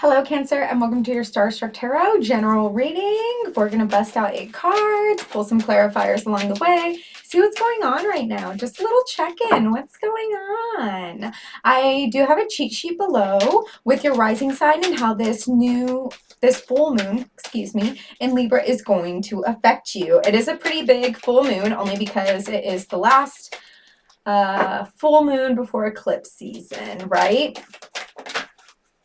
Hello, Cancer, and welcome to your Starstruck Tarot general reading. We're going to bust out 8 cards, pull some clarifiers along the way, see what's going on right now. Just a little check-in. What's going on? I do have a cheat sheet below with your rising sign and how this full moon, in Libra is going to affect you. It is a pretty big full moon, only because it is the last full moon before eclipse season, right?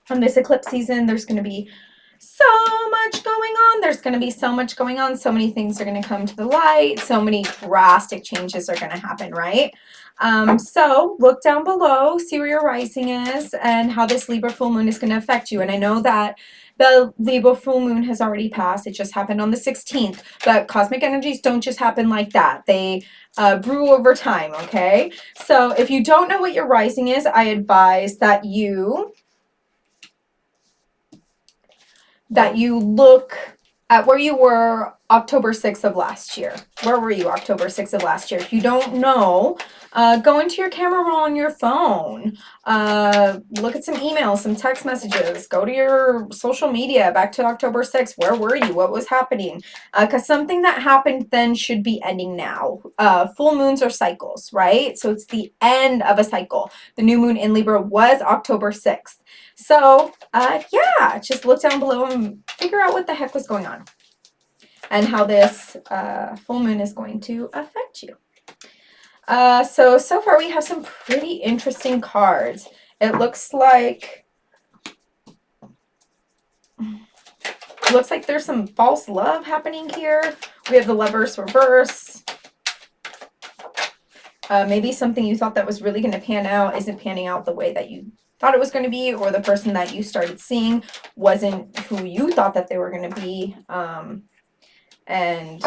From this eclipse season, there's going to be so much going on. There's going to be so much going on. So many things are going to come to the light. So many drastic changes are going to happen, right? So look down below, see where your rising is and how this Libra full moon is going to affect you. And I know that the Libra full moon has already passed. It just happened on the 16th. But cosmic energies don't just happen like that. They brew over time, okay? So if you don't know what your rising is, I advise that you look at where you were October 6th of last year. Where were you October 6th of last year? If you don't know, go into your camera roll on your phone. Look at some emails, some text messages. Go to your social media back to October 6th. Where were you? What was happening? Because something that happened then should be ending now. Full moons are cycles, right? So it's the end of a cycle. The new moon in Libra was October 6th. So, yeah, just look down below and figure out what the heck was going on and how this full moon is going to affect you. So far we have some pretty interesting cards. It looks like there's some false love happening here. We have the Lovers reverse. Maybe something you thought that was really going to pan out isn't panning out the way that you thought it was going to be, or the person that you started seeing wasn't who you thought that they were going to be. And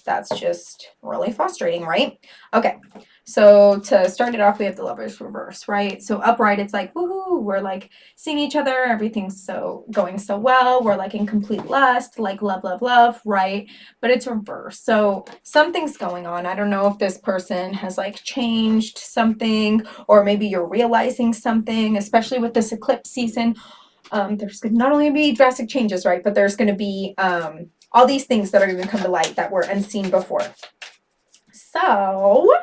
that's just really frustrating, right? Okay, so to start it off, we have the Lovers reverse, right? So upright, it's like, woohoo, we're like seeing each other, everything's going so well, we're like in complete lust, like love, love, love, right? But it's reverse, so something's going on. I don't know if this person has like changed something, or maybe you're realizing something, especially with this eclipse season. There's going to not only be drastic changes, right, but there's going to be all these things that are going to come to light that were unseen before. So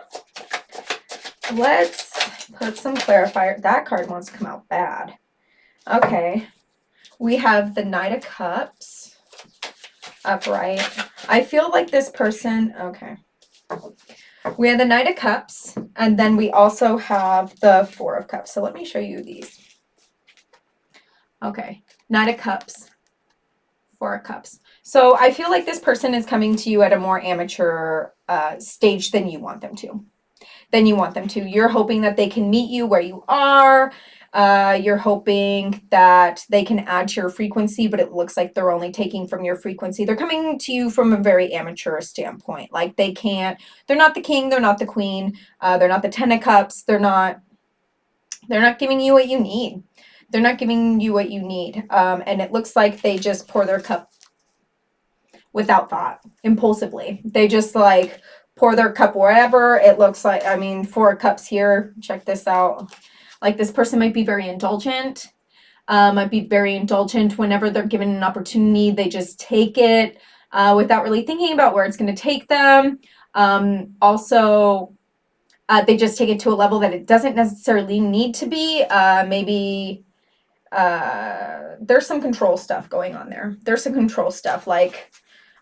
let's put some clarifier. That card wants to come out bad. Okay, we have the Knight of Cups upright. I feel like this person, okay. We have the Knight of Cups, and then we also have the Four of Cups. So let me show you these. Okay, Knight of Cups, Four of Cups. So I feel like this person is coming to you at a more amateur stage than you want them to. You're hoping that they can meet you where you are. You're hoping that they can add to your frequency, but it looks like they're only taking from your frequency. They're coming to you from a very amateur standpoint. Like they're not the king, they're not the queen, they're not the Ten of Cups, they're not giving you what you need. They're not giving you what you need. And it looks like they just pour their cup without thought, impulsively. They just like pour their cup wherever. It looks like, I mean, Four Cups here. Check this out. Like this person might be very indulgent. Whenever they're given an opportunity. They just take it without really thinking about where it's going to take them. They just take it to a level that it doesn't necessarily need to be. Maybe there's some control stuff going on there. There's some control stuff like,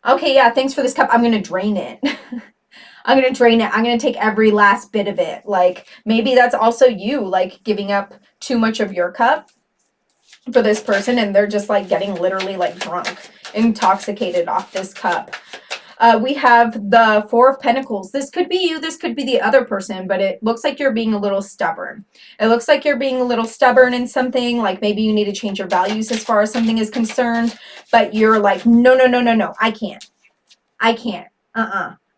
okay, yeah, thanks for this cup. I'm going to drain it. I'm going to take every last bit of it. Like maybe that's also you like giving up too much of your cup for this person, and they're just like getting literally like drunk, intoxicated off this cup. We have the Four of Pentacles. This could be you, this could be the other person, but it looks like you're being a little stubborn. It looks like you're being a little stubborn in something, like maybe you need to change your values as far as something is concerned, but you're like, no, I can't. I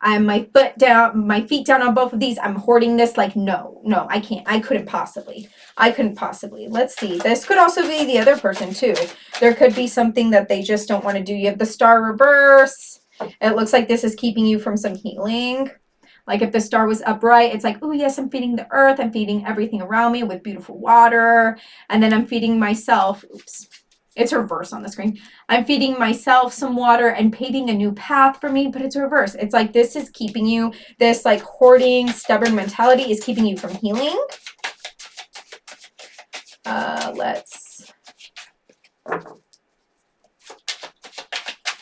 have my feet down on both of these. I'm hoarding this. Like, no, I can't. I couldn't possibly. Let's see. This could also be the other person too. There could be something that they just don't want to do. You have the Star reverse. It looks like this is keeping you from some healing. Like if the star was upright, it's like, oh yes, I'm feeding the earth. I'm feeding everything around me with beautiful water. And then I'm feeding myself. Oops. It's reverse on the screen. I'm feeding myself some water and paving a new path for me, but it's reverse. It's like this is keeping you, this like hoarding, stubborn mentality is keeping you from healing. Let's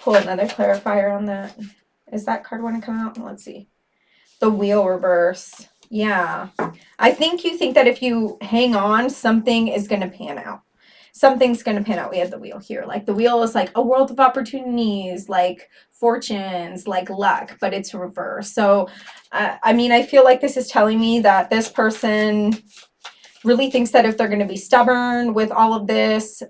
pull another clarifier on that. Is that card want to come out? Let's see. The Wheel reverse. Yeah. I think you think that if you hang on, something is going to pan out. Something's going to pan out. We have the Wheel here. Like the Wheel is like a world of opportunities, like fortunes, like luck, but it's reverse. So, I mean, I feel like this is telling me that this person really thinks that if they're going to be stubborn with all of this,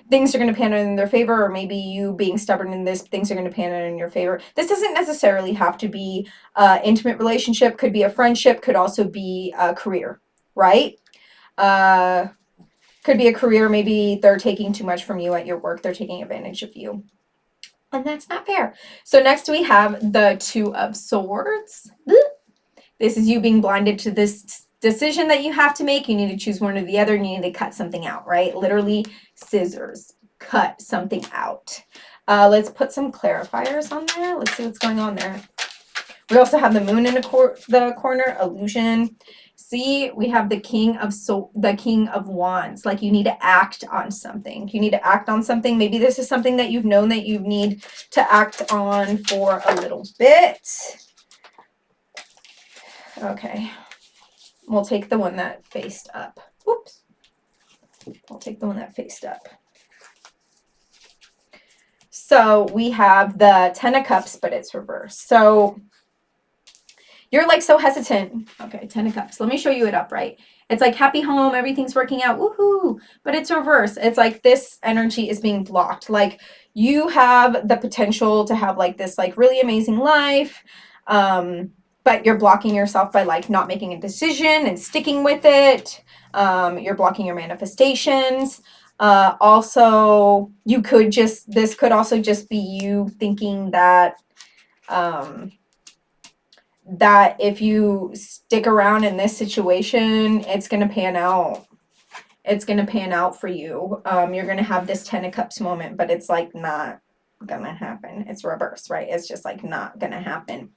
things are going to pan out in their favor, or maybe you being stubborn in this, things are going to pan out in your favor. This doesn't necessarily have to be an intimate relationship, could be a friendship, could also be a career, right? Could be a career, maybe they're taking too much from you at your work, they're taking advantage of you. And that's not fair. So next we have the Two of Swords. This is you being blinded to this decision that you have to make. You need to choose one or the other, and you need to cut something out, right? Literally scissors, cut something out. Let's put some clarifiers on there. Let's see what's going on there. We also have the Moon in the corner, illusion. See, we have the King of Wands. Like you need to act on something. You need to act on something. Maybe this is something that you've known that you need to act on for a little bit. Okay. We'll take the one that faced up. Whoops. I'll take the one that faced up. So we have the Ten of Cups, but it's reversed. So you're like so hesitant. Okay, Ten of Cups. Let me show you it upright. It's like happy home, everything's working out, woohoo. But it's reversed. It's like this energy is being blocked. Like you have the potential to have like this like really amazing life. But you're blocking yourself by like not making a decision and sticking with it. You're blocking your manifestations. Also, this could also just be you thinking that, that if you stick around in this situation, it's going to pan out. It's going to pan out for you. You're going to have this Ten of Cups moment, but it's like not going to happen. It's reverse, right? It's just like not going to happen.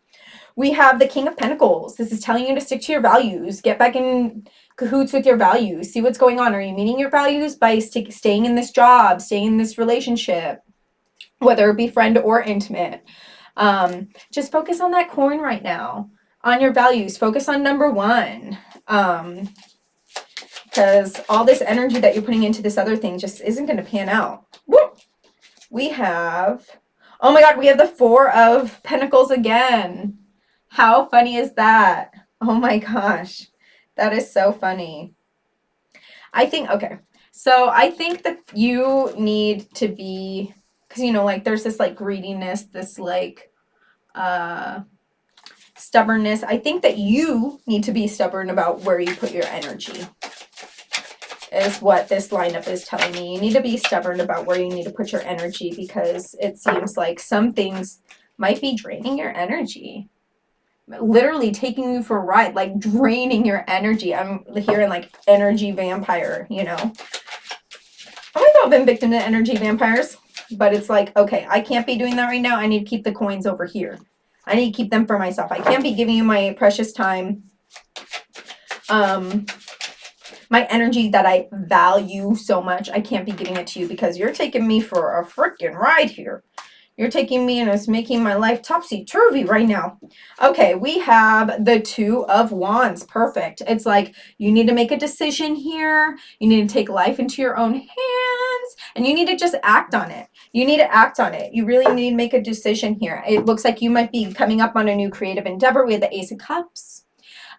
We have the King of Pentacles. This is telling you to stick to your values. Get back in cahoots with your values. See what's going on. Are you meeting your values by staying in this job, staying in this relationship, whether it be friend or intimate? Just focus on that coin right now, on your values. Focus on number one. Because all this energy that you're putting into this other thing just isn't going to pan out. Woo! We have, oh my God, we have the Four of Pentacles again. How funny is that? Oh my gosh. That is so funny. I think, okay. So I think that you need to be, because, you know, like there's this like greediness, this like stubbornness. I think that you need to be stubborn about where you put your energy, is what this lineup is telling me. You need to be stubborn about where you need to put your energy, because it seems like some things might be draining your energy. Literally taking you for a ride, like draining your energy. I'm hearing like energy vampire, you know. Oh my God, I've been victim to energy vampires, but it's like, okay, I can't be doing that right now. I need to keep the coins over here. I need to keep them for myself. I can't be giving you my precious time, my energy that I value so much. I can't be giving it to you because you're taking me for a freaking ride here. You're taking me and it's making my life topsy-turvy right now. Okay, we have the Two of Wands. Perfect. It's like you need to make a decision here. You need to take life into your own hands, and you need to just act on it. You need to act on it. You really need to make a decision here. It looks like you might be coming up on a new creative endeavor. We have the Ace of Cups.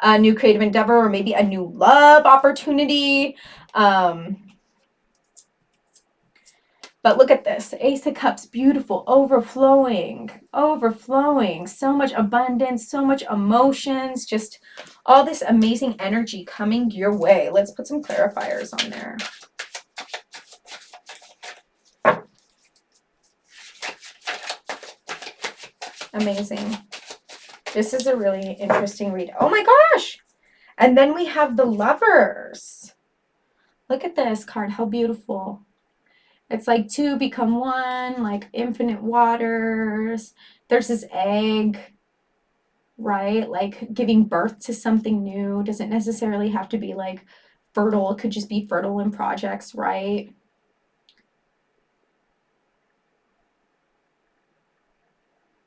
A new creative endeavor, or maybe a new love opportunity. But look at this. Ace of Cups, beautiful, overflowing, so much abundance, so much emotions, just all this amazing energy coming your way. Let's put some clarifiers on there. Amazing. This is a really interesting read. Oh my gosh. And then we have the Lovers. Look at this card. How beautiful. It's like two become one, like infinite waters. There's this egg, right? Like giving birth to something new doesn't necessarily have to be like fertile. It could just be fertile in projects, right?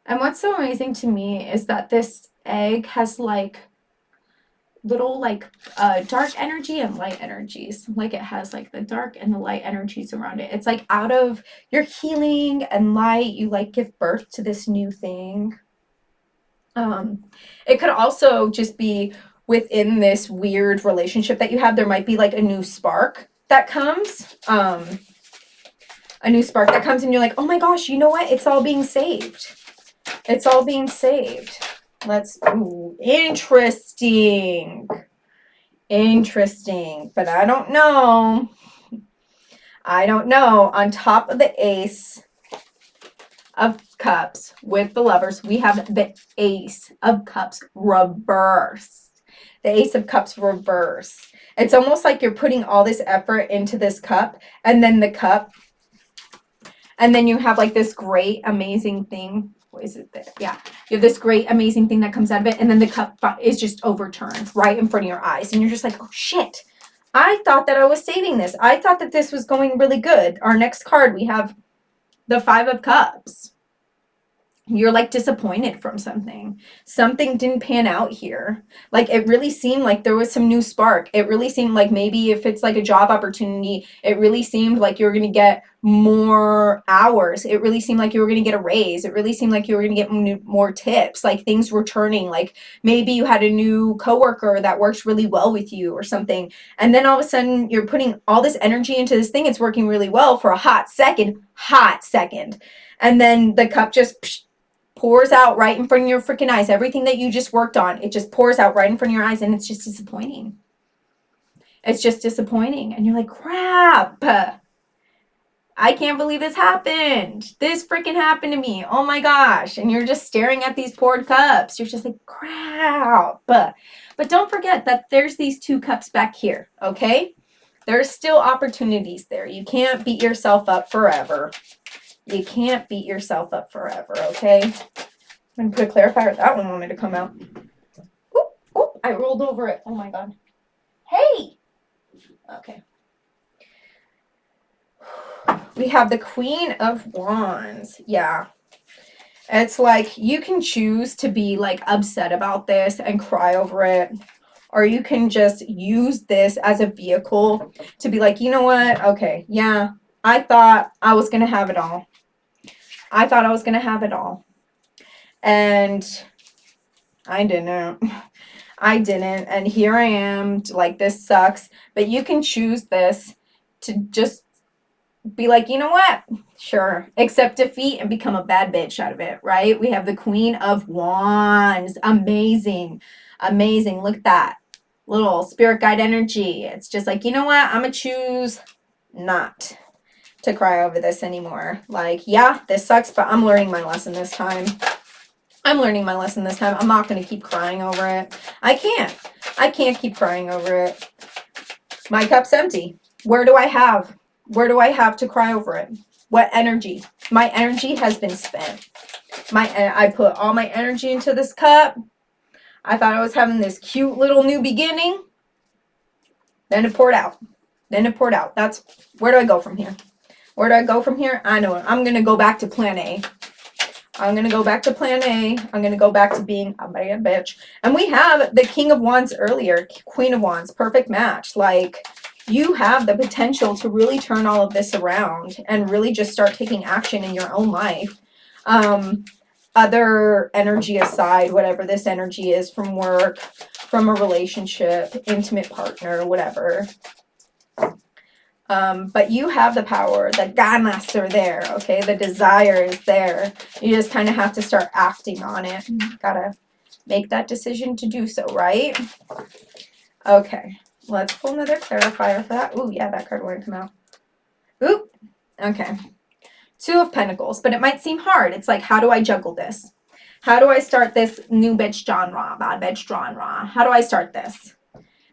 And what's so amazing to me is that this egg has like little like dark energy and light energies. Like it has like the dark and the light energies around it. It's like out of your healing and light, you like give birth to this new thing. It could also just be within this weird relationship that you have. There might be like a new spark that comes. A new spark that comes and you're like, oh my gosh, you know what? It's all being saved. It's all being saved. Ooh, interesting. Interesting. But I don't know. I don't know. On top of the Ace of Cups with the Lovers, we have the Ace of Cups reversed. The Ace of Cups reverse. It's almost like you're putting all this effort into this cup, and then the cup, and then you have like this great, amazing thing. What is it there? Yeah. You have this great, amazing thing that comes out of it, and then the cup is just overturned right in front of your eyes. And you're just like, oh shit. I thought that I was saving this. I thought that this was going really good. Our next card, we have the Five of Cups. You're like disappointed from something. Something didn't pan out here. Like it really seemed like there was some new spark. It really seemed like maybe if it's like a job opportunity, it really seemed like you were going to get more hours. It really seemed like you were going to get a raise. It really seemed like you were going to get more tips. Like things were turning. Like maybe you had a new coworker that works really well with you or something. And then all of a sudden you're putting all this energy into this thing. It's working really well for a hot second. And then the cup just pours out right in front of your freaking eyes. Everything that you just worked on, it just pours out right in front of your eyes, and it's just disappointing. It's just disappointing. And you're like, crap. I can't believe this happened. This freaking happened to me. Oh my gosh. And you're just staring at these poured cups. You're just like, crap. But don't forget that there's these two cups back here, okay? There's still opportunities there. You can't beat yourself up forever. You can't beat yourself up forever, okay? I'm going to put a clarifier. That one wanted to come out. Oop, oop, I rolled over it. Oh, my God. Hey! Okay. We have the Queen of Wands. Yeah. It's like you can choose to be, like, upset about this and cry over it. Or you can just use this as a vehicle to be like, you know what? Okay, yeah, I thought I was going to have it all. I thought I was going to have it all. And I didn't. I didn't. And here I am. Like, this sucks. But you can choose this to just be like, you know what? Sure. Accept defeat and become a bad bitch out of it, right? We have the Queen of Wands. Amazing. Amazing. Look at that. Little spirit guide energy. It's just like, you know what? I'm going to choose not to cry over this anymore. Like, yeah, this sucks, but I'm learning my lesson this time. I'm learning my lesson this time. I'm not going to keep crying over it. I can't keep crying over it. My cup's empty. Where do I have to cry over it? What energy? My energy has been spent. I put all my energy into this cup. I thought I was having this cute little new beginning. Then it poured out. That's, where do I go from here? Where do I go from here? I know. I'm going to go back to plan A. I'm going to go back to plan A. I'm going to go back to being a bad bitch. And we have the King of Wands earlier. Queen of Wands. Perfect match. Like, you have the potential to really turn all of this around and really just start taking action in your own life. Other energy aside, whatever this energy is from work, from a relationship, intimate partner, whatever. But you have the power. The ganas are there, okay? The desire is there. You just kind of have to start acting on it. Gotta make that decision to do so, right? Okay, let's pull another clarifier for that. Ooh, yeah, that card wouldn't come out. Ooh, okay. Two of Pentacles, but it might seem hard. It's like, how do I juggle this? How do I start this new bitch genre, bad bitch genre? How do I start this?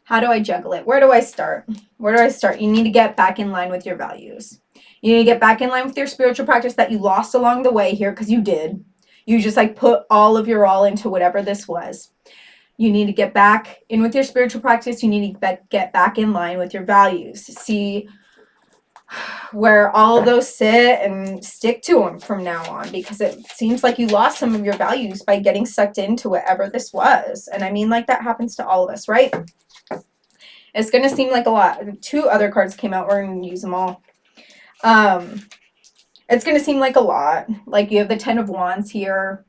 How do I juggle it? Where do I start? Where do I start? You need to get back in line with your values. You need to get back in line with your spiritual practice that you lost along the way here, because you did. You just like put all of your all into whatever this was. You need to get back in with your spiritual practice. You need to get back in line with your values. See where all of those sit and stick to them from now on, because it seems like you lost some of your values by getting sucked into whatever this was. And I mean, like, that happens to all of us, right? It's going to seem like a lot. 2 other cards came out. We're going to use them all. It's going to seem like a lot. Like, you have the 10 of Wands here,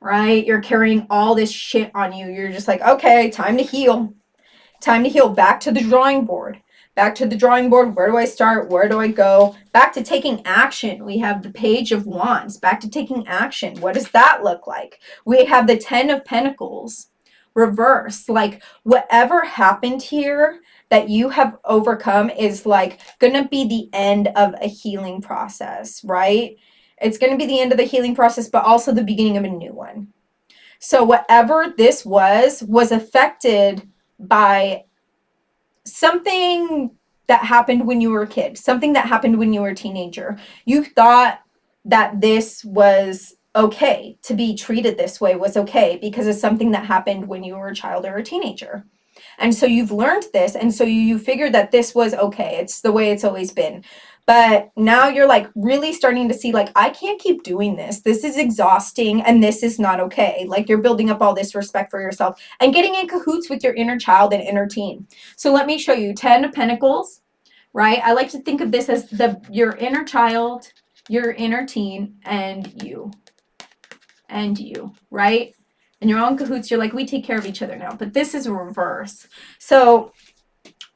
right? You're carrying all this shit on you. You're just like, okay, time to heal. Time to heal. Back to the drawing board. Back to the drawing board. Where do I start? Where do I go? Back to taking action. We have the Page of Wands. Back to taking action. What does that look like? We have the 10 of Pentacles. Reverse. Like, whatever happened here that you have overcome is like gonna be the end of a healing process, right? It's gonna be the end of the healing process, but also the beginning of a new one. So whatever this was affected by something that happened when you were a kid, something that happened when you were a teenager. You thought that this was okay, to be treated this way was okay because of something that happened when you were a child or a teenager. And so you've learned this, and so you figured that this was okay. It's the way it's always been. But now you're like really starting to see, like, I can't keep doing this. This is exhausting and this is not okay. Like, you're building up all this respect for yourself and getting in cahoots with your inner child and inner teen. So let me show you 10 of Pentacles, right? I like to think of this as your inner child, your inner teen, and you, right? And you're all in cahoots. You're like, we take care of each other now. But this is reverse. So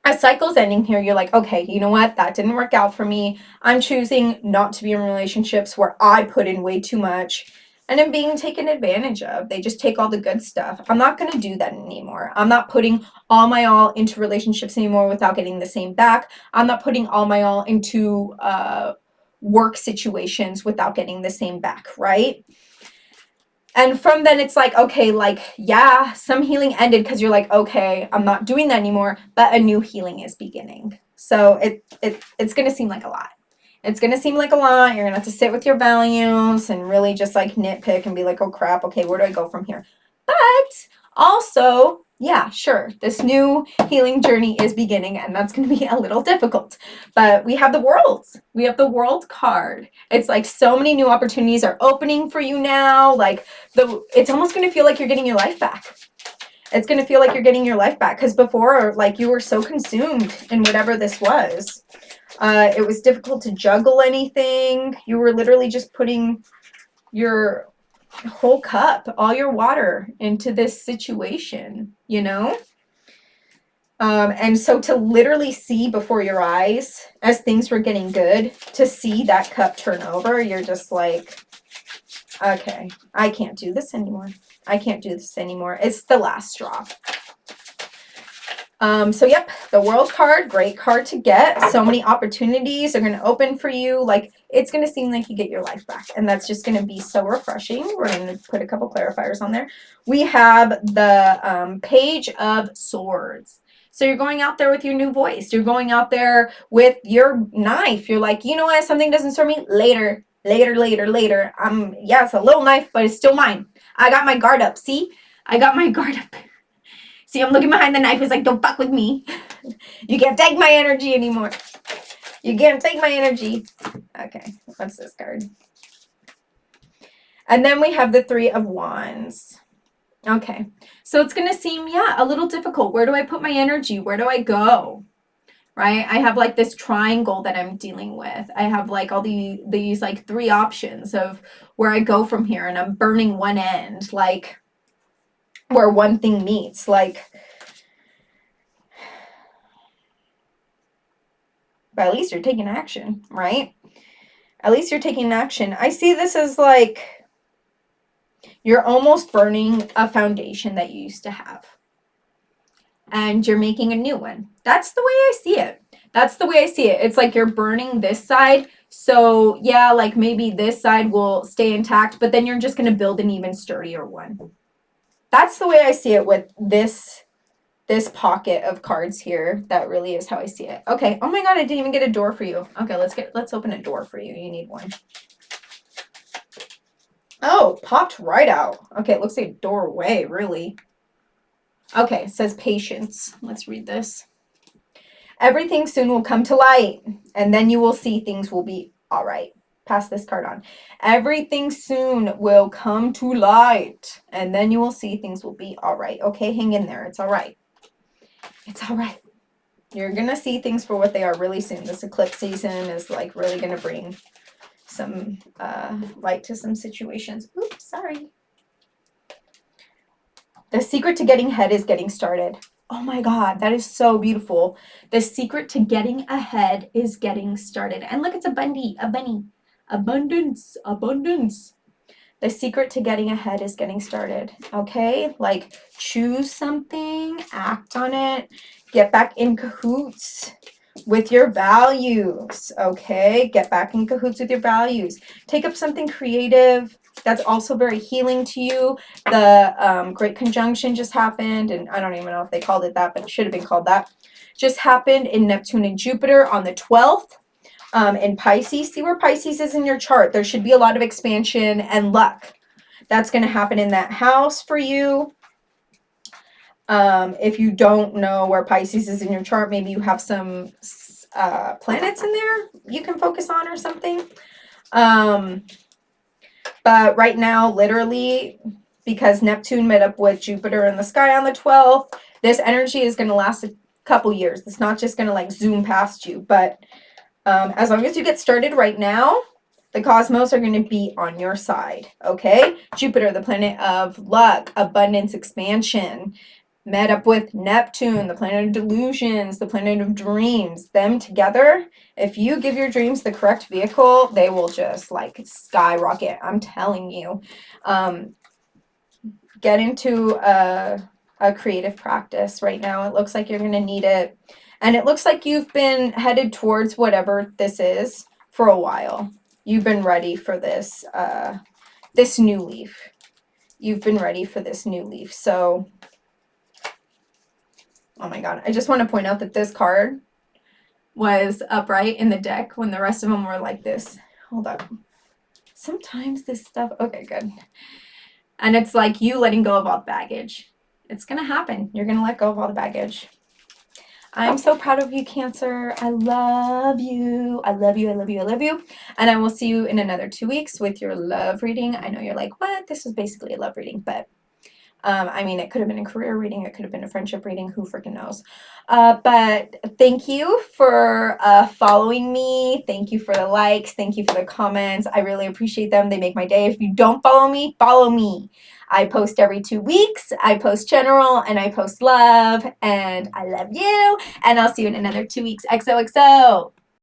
a cycle's ending here. You're like, okay, you know what? That didn't work out for me. I'm choosing not to be in relationships where I put in way too much and I'm being taken advantage of. They just take all the good stuff. I'm not going to do that anymore. I'm not putting all my all into relationships anymore without getting the same back. I'm not putting all my all into work situations without getting the same back, right? And from then it's like, okay, like, yeah, some healing ended because you're like, okay, I'm not doing that anymore, but a new healing is beginning. So it's going to seem like a lot. It's going to seem like a lot. You're going to have to sit with your values and really just like nitpick and be like, oh crap, okay, where do I go from here? But also, yeah, sure, this new healing journey is beginning and that's going to be a little difficult. But we have the World. We have the World card. It's like so many new opportunities are opening for you now. Like, it's almost going to feel like you're getting your life back. It's going to feel like you're getting your life back, because before, like, you were so consumed in whatever this was. It was difficult to juggle anything. You were literally just putting your whole cup, all your water into this situation, you know? And so to literally see before your eyes as things were getting good, to see that cup turn over, you're just like, okay, I can't do this anymore. I can't do this anymore. It's the last straw. So yep, the World card, great card to get. So many opportunities are going to open for you. Like, it's going to seem like you get your life back, and that's just going to be so refreshing. We're going to put a couple clarifiers on there. We have the Page of Swords. So you're going out there with your new voice. You're going out there with your knife. You're like, you know what? Something doesn't serve me. Later. Yeah, it's a little knife, but it's still mine. I got my guard up. See? I got my guard up. See, I'm looking behind the knife. It's like, don't fuck with me. You can't take my energy anymore. You can't take my energy. Okay, what's this card? And then we have the Three of Wands. Okay, so it's going to seem, yeah, a little difficult. Where do I put my energy? Where do I go? Right? I have like this triangle that I'm dealing with. I have like all these like 3 options of where I go from here, and I'm burning one end, like where one thing meets, like, but at least you're taking action, right? At least you're taking action. I see this as like you're almost burning a foundation that you used to have, and you're making a new one. That's the way I see it. That's the way I see it. It's like you're burning this side. So yeah, like maybe this side will stay intact, but then you're just going to build an even sturdier one. That's the way I see it with this this pocket of cards here. That really is how I see it. Okay. Oh my God, I didn't even get a door for you. Okay, let's open a door for you. You need one. Oh, popped right out. Okay, it looks like a doorway, really. Okay, it says patience. Let's read this. Everything soon will come to light, and then you will see things will be all right. Pass this card on. Everything soon will come to light, and then you will see things will be all right. Okay, hang in there. It's all right. It's all right. You're going to see things for what they are really soon. This eclipse season is like really going to bring some light to some situations. Oops, sorry. The secret to getting ahead is getting started. Oh my God, that is so beautiful. The secret to getting ahead is getting started. And look, it's a bunny. Abundance, abundance. The secret to getting ahead is getting started. Okay, like choose something, act on it, get back in cahoots with your values. Okay, get back in cahoots with your values. Take up something creative that's also very healing to you. The Great Conjunction just happened, and I don't even know if they called it that, but it should have been called that. Just happened in Neptune and Jupiter on the 12th. In Pisces, see where Pisces is in your chart. There should be a lot of expansion and luck. That's going to happen in that house for you. If you don't know where Pisces is in your chart, maybe you have some planets in there you can focus on or something. But right now, literally, because Neptune met up with Jupiter in the sky on the 12th, this energy is going to last a couple years. It's not just going to like zoom past you, but as long as you get started right now, the cosmos are going to be on your side, okay? Jupiter, the planet of luck, abundance, expansion, met up with Neptune, the planet of delusions, the planet of dreams. Them together, if you give your dreams the correct vehicle, they will just like skyrocket. I'm telling you. Get into a creative practice right now. It looks like you're going to need it. And it looks like you've been headed towards whatever this is for a while. You've been ready for this, this new leaf. You've been ready for this new leaf. So, oh my God. I just want to point out that this card was upright in the deck when the rest of them were like this. Hold up. Sometimes this stuff, okay, good. And it's like you letting go of all the baggage. It's going to happen. You're going to let go of all the baggage. I'm so proud of you, Cancer. I love you. I love you. I love you. I love you. And I will see you in another 2 weeks with your love reading. I know you're like, what? This was basically a love reading, but I mean, it could have been a career reading. It could have been a friendship reading. Who freaking knows? But thank you for following me. Thank you for the likes. Thank you for the comments. I really appreciate them. They make my day. If you don't follow me, follow me. I post every 2 weeks. I post general and I post love. And I love you. And I'll see you in another 2 weeks. XOXO.